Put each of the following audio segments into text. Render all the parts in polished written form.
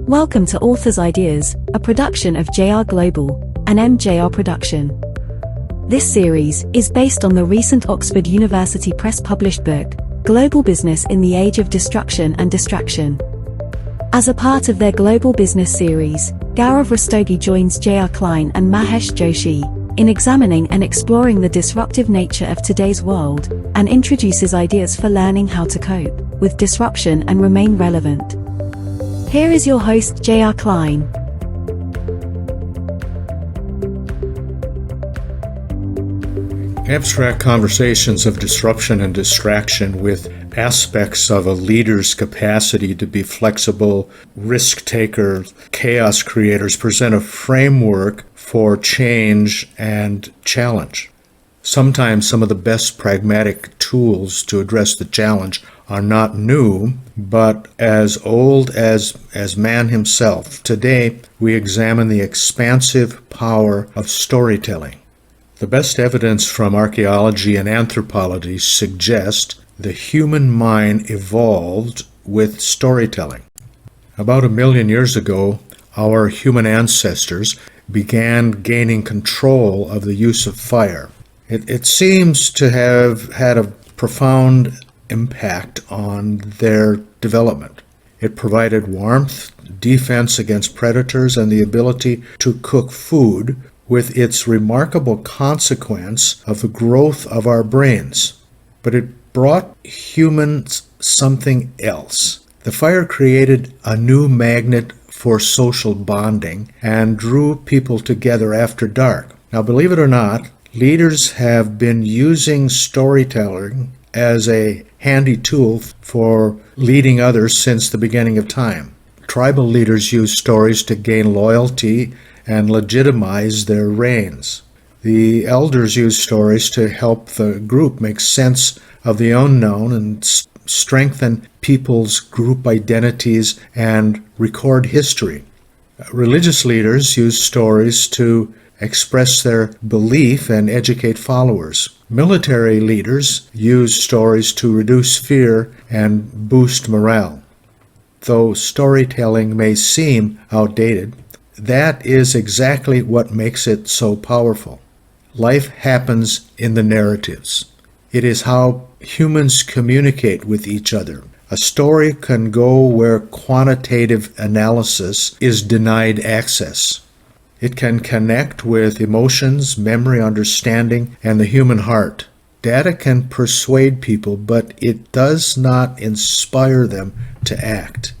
Welcome to Author's Ideas, a production of JR Global, an MJR production. This series is based on the recent Oxford University Press published book, Global Business in the Age of Destruction and Distraction. As a part of their Global Business series, Gaurav Rastogi joins J.R. Klein and Mahesh Joshi in examining and exploring the disruptive nature of today's world, and introduces ideas for learning how to cope with disruption and remain relevant. Here is your host, J.R. Klein. Abstract conversations of disruption and distraction with aspects of a leader's capacity to be flexible, risk-taker, chaos creators present a framework for change and challenge. Sometimes some of the best pragmatic tools to address the challenge are not new, but as old as man himself. Today, we examine the expansive power of storytelling. The best evidence from archaeology and anthropology suggest the human mind evolved with storytelling. About 1 million years ago, our human ancestors began gaining control of the use of fire. It seems to have had a profound impact on their development. It provided warmth, defense against predators, and the ability to cook food, with its remarkable consequence of the growth of our brains. But it brought humans something else. The fire created a new magnet for social bonding and drew people together after dark. Now, believe it or not, leaders have been using storytelling as a handy tool for leading others since the beginning of time. Tribal leaders use stories to gain loyalty and legitimize their reigns. The elders use stories to help the group make sense of the unknown and strengthen people's group identities and record history. Religious leaders use stories to express their belief and educate followers. Military leaders use stories to reduce fear and boost morale. Though storytelling may seem outdated, that is exactly what makes it so powerful. Life happens in the narratives. It is how humans communicate with each other. A story can go where quantitative analysis is denied access. It can connect with emotions, memory, understanding, and the human heart. Data can persuade people, but it does not inspire them to act.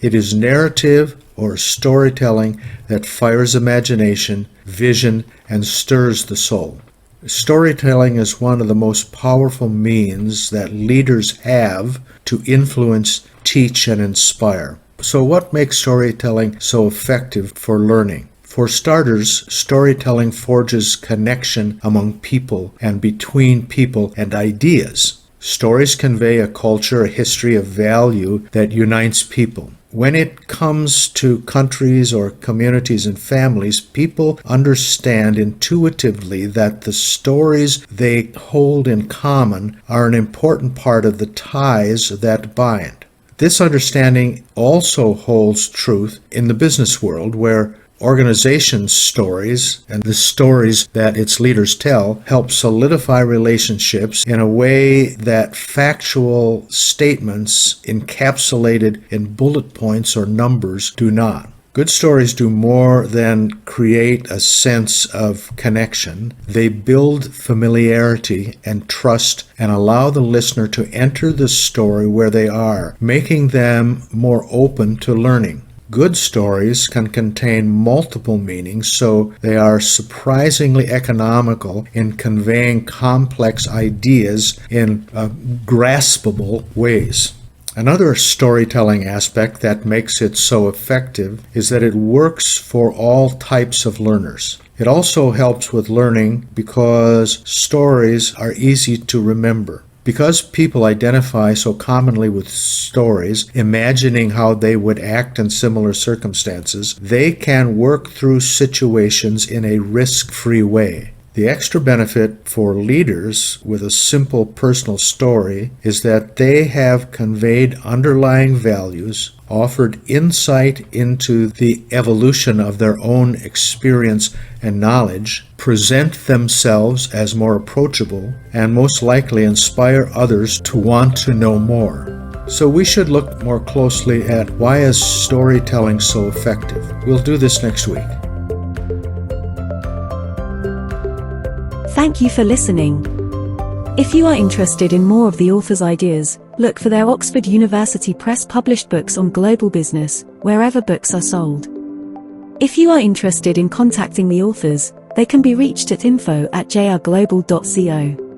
It is narrative or storytelling that fires imagination, vision, and stirs the soul. Storytelling is one of the most powerful means that leaders have to influence, teach, and inspire. So what makes storytelling so effective for learning? For starters, storytelling forges connection among people and between people and ideas. Stories convey a culture, a history, a value that unites people. When it comes to countries or communities and families, people understand intuitively that the stories they hold in common are an important part of the ties that bind. This understanding also holds truth in the business world, where organizations' stories and the stories that its leaders tell help solidify relationships in a way that factual statements encapsulated in bullet points or numbers do not. Good stories do more than create a sense of connection. They build familiarity and trust and allow the listener to enter the story where they are, making them more open to learning. Good stories can contain multiple meanings, so they are surprisingly economical in conveying complex ideas in graspable ways. Another storytelling aspect that makes it so effective is that it works for all types of learners. It also helps with learning because stories are easy to remember. Because people identify so commonly with stories, imagining how they would act in similar circumstances, they can work through situations in a risk-free way. The extra benefit for leaders with a simple personal story is that they have conveyed underlying values, offered insight into the evolution of their own experience and knowledge, present themselves as more approachable, and most likely inspire others to want to know more. So we should look more closely at why is storytelling so effective. We'll do this next week. Thank you for listening. If you are interested in more of the author's ideas, look for their Oxford University Press published books on global business, wherever books are sold. If you are interested in contacting the authors, they can be reached at info@jrglobal.co.